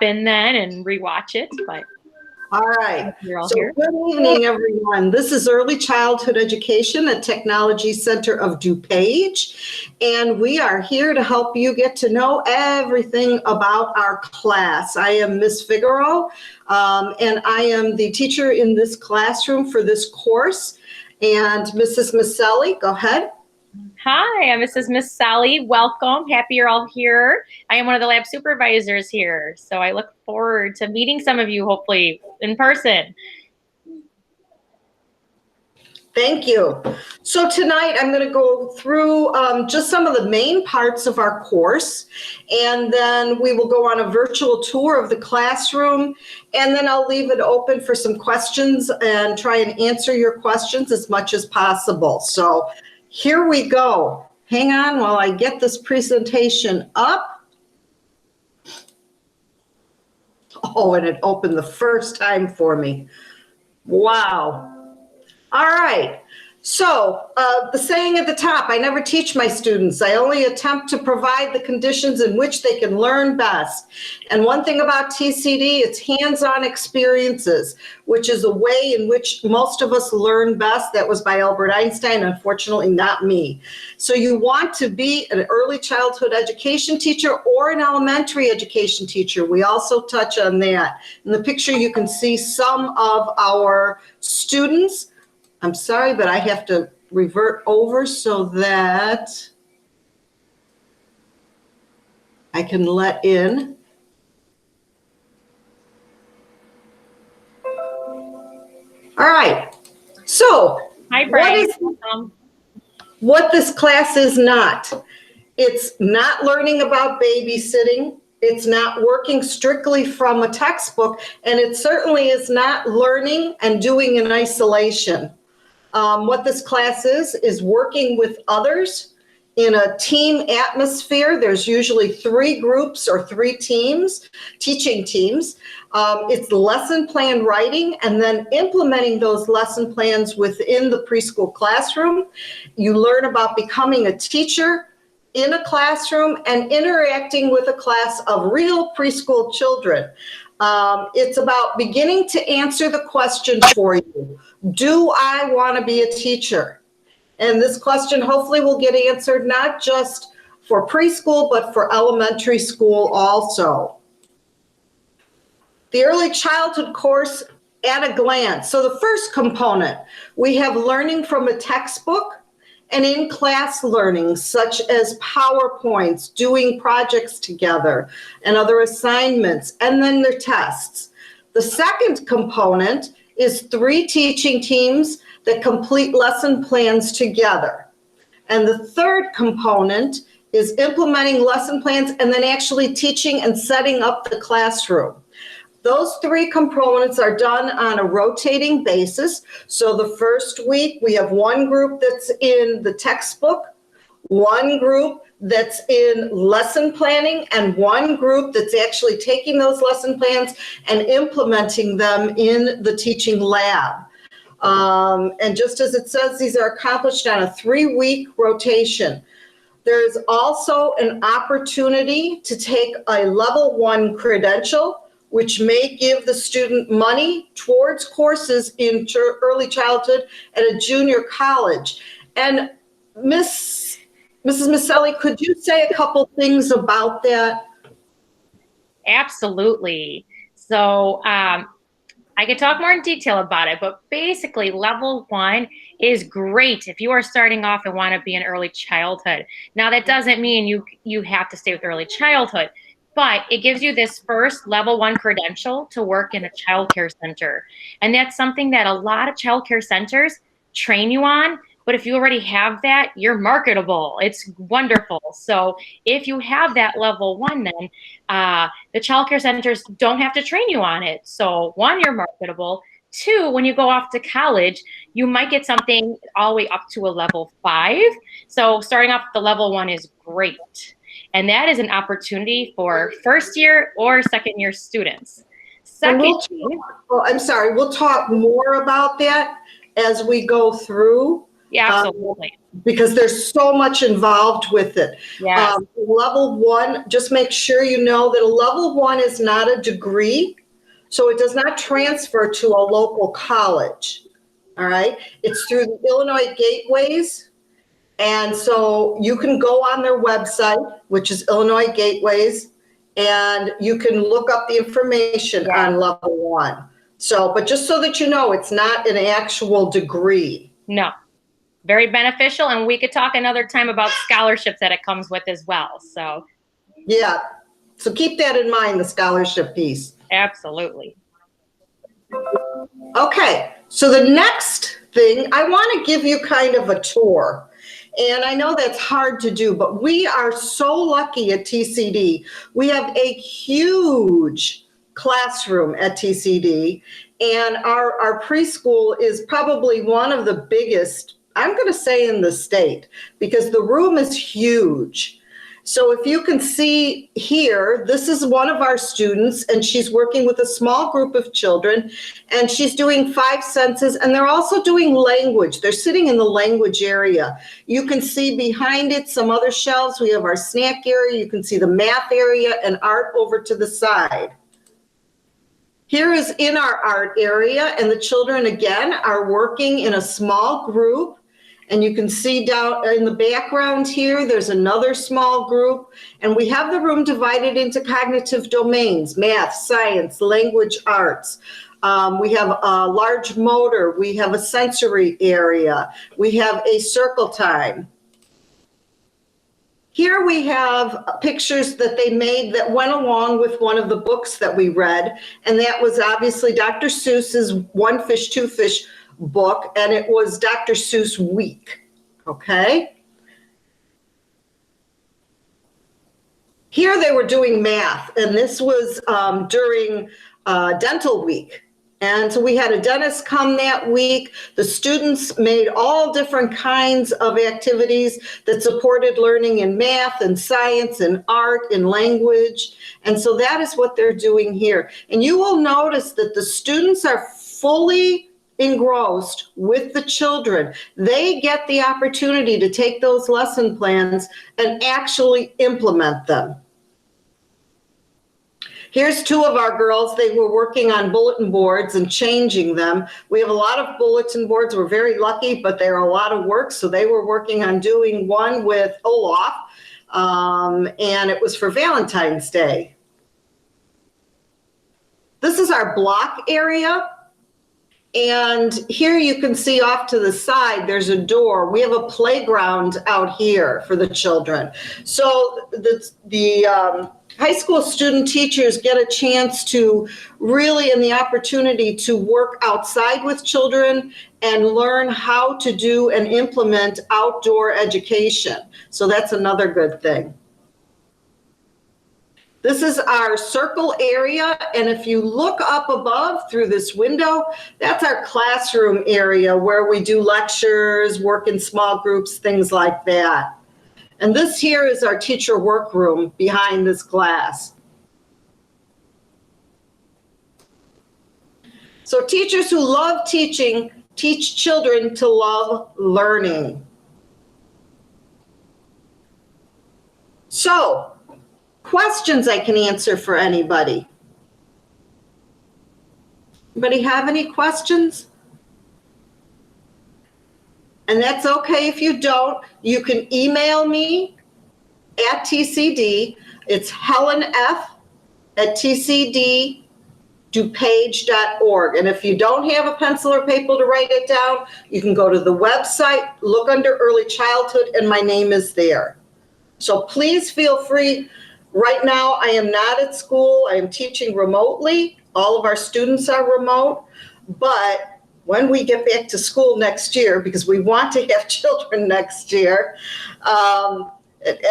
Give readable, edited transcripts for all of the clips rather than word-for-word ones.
in then and rewatch it. But all right. you're all So here. good evening, everyone. This is Early Childhood Education at Technology Center of DuPage, and we are here to help you get to know everything about our class. I am Miss Figaro, and I am the teacher in this classroom for this course. And Mrs. Maselli, go ahead. Hi, I'm Mrs. Miss Sally. Welcome. Happy you're all here. I am one of the lab supervisors here, so I look forward to meeting some of you, hopefully in person. Thank you. So tonight I'm going to go through just some of the main parts of our course, and then we will go on a virtual tour of the classroom, and then I'll leave it open for some questions and try and answer your questions as much as possible. So here we go. Hang on while I get this presentation up. Oh, and it opened the first time for me. Wow. All right. So the saying at the top, I never teach my students. I only attempt to provide the conditions in which they can learn best. And one thing about TCD, it's hands-on experiences, which is a way in which most of us learn best. That was by Albert Einstein, unfortunately not me. So you want to be an early childhood education teacher or an elementary education teacher. We also touch on that. In the picture, you can see some of our students. I'm sorry, but I have to revert over so that I can let in. All right. So Hi, Brian. what this class is not. It's not learning about babysitting. It's not working strictly from a textbook, and it certainly is not learning and doing in isolation. What this class is working with others in a team atmosphere. There's usually 3 groups or 3 teams, teaching teams. It's lesson plan writing and then implementing those lesson plans within the preschool classroom. You learn about becoming a teacher in a classroom and interacting with a class of real preschool children. It's about beginning to answer the question for you. Do I want to be a teacher? And this question hopefully will get answered not just for preschool, but for elementary school also. The early childhood course at a glance. So the first component, we have learning from a textbook and in-class learning, such as PowerPoints, doing projects together, and other assignments, and then their tests. The second component is 3 teaching teams that complete lesson plans together. And the third component is implementing lesson plans and then actually teaching and setting up the classroom. Those 3 components are done on a rotating basis. So the first week, we have one group that's in the textbook, one group that's in lesson planning, and one group that's actually taking those lesson plans and implementing them in the teaching lab. And just as it says, these are accomplished on a 3-week rotation. There's also an opportunity to take a level 1 credential, which may give the student money towards courses in early childhood at a junior college. And Mrs. Maselli, could you say a couple things about that? Absolutely. So I could talk more in detail about it, but basically level 1 is great if you are starting off and want to be in early childhood. Now that doesn't mean you have to stay with early childhood, but it gives you this first level 1 credential to work in a childcare center. And that's something that a lot of childcare centers train you on. But if you already have that, you're marketable. It's wonderful. So if you have that level 1, then the childcare centers don't have to train you on it. So 1, you're marketable. 2, when you go off to college, you might get something all the way up to a level 5. So starting off with the level 1 is great. And that is an opportunity for first year or second year students. We'll talk more about that as we go through. Yeah, absolutely. because there's so much involved with it. Yes. Level one, just make sure you know that a level one is not a degree, so it does not transfer to a local college. All right, it's through the Illinois Gateways. And so you can go on their website, which is Illinois Gateways, and you can look up the information on level one. So, but just so that you know, it's not an actual degree. No. Very beneficial, and we could talk another time about scholarships that it comes with as well. So, yeah. So keep that in mind, the scholarship piece. Absolutely. Okay. So the next thing, I want to give you kind of a tour. And I know that's hard to do, but we are so lucky at TCD. We have a huge classroom at TCD, and our preschool is probably one of the biggest, I'm going to say, in the state, because the room is huge. So if you can see here, this is one of our students, and she's working with a small group of children, and she's doing 5 senses, and they're also doing language. They're sitting in the language area. You can see behind it some other shelves. We have our snack area. You can see the math area and art over to the side. Here is in our art area, and the children, again, are working in a small group. And you can see down in the background here, there's another small group. And we have the room divided into cognitive domains: math, science, language, arts. We have a large motor. We have a sensory area. We have a circle time. Here we have pictures that they made that went along with one of the books that we read. And that was obviously Dr. Seuss's One Fish, Two Fish book, and it was Dr. Seuss Week, okay? Here they were doing math, and this was during dental week. And so we had a dentist come that week. The students made all different kinds of activities that supported learning in math and science and art and language. And so that is what they're doing here. And you will notice that the students are fully engrossed with the children. They get the opportunity to take those lesson plans and actually implement them. Here's 2 of our girls. They were working on bulletin boards and changing them. We have a lot of bulletin boards. We're very lucky, but they're a lot of work. So they were working on doing one with Olaf, and it was for Valentine's Day. This is our block area. And here you can see off to the side, there's a door. We have a playground out here for the children. So the high school student teachers get a chance to really, and the opportunity to work outside with children and learn how to do and implement outdoor education. So that's another good thing. This is our circle area, and if you look up above through this window, that's our classroom area where we do lectures, work in small groups, things like that. And this here is our teacher workroom behind this glass. So teachers who love teaching teach children to love learning. So, questions I can answer for anybody. Anybody have any questions? And that's okay if you don't. You can email me at TCD. It's helenf@tcddupage.org. And if you don't have a pencil or paper to write it down, you can go to the website, look under early childhood, and my name is there. So please feel free. Right now, I am not at school. I am teaching remotely. All of our students are remote. But when we get back to school next year, because we want to have children next year, and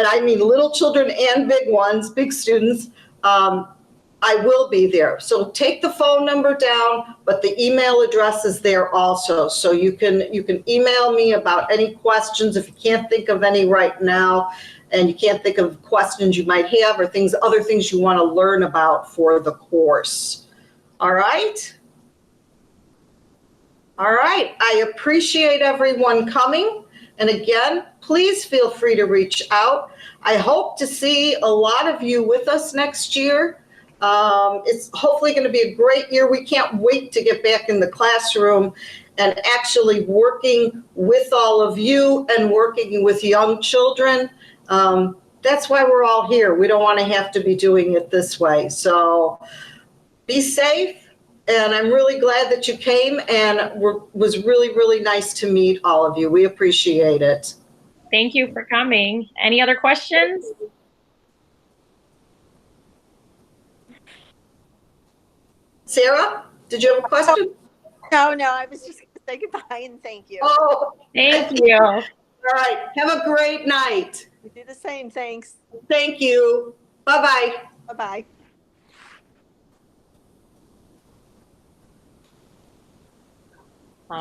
I mean little children and big ones, big students, I will be there. So take the phone number down, but the email address is there also. So you can email me about any questions if you can't think of any right now, and you can't think of questions you might have or other things you want to learn about for the course. All right? All right. I appreciate everyone coming, And again, please feel free to reach out. I hope to see a lot of you with us next year. It's hopefully going to be a great year. We can't wait to get back in the classroom and actually working with all of you and working with young children. That's why we're all here. We don't want to have to be doing it this way. So be safe. And I'm really glad that you came, and it was really, really nice to meet all of you. We appreciate it. Thank you for coming. Any other questions? Sarah, did you have a question? No, I was just going to say goodbye and thank you. Oh, Thank you. all right. Have a great night. We do the same. Thanks. Thank you. Bye-bye. Bye-bye. All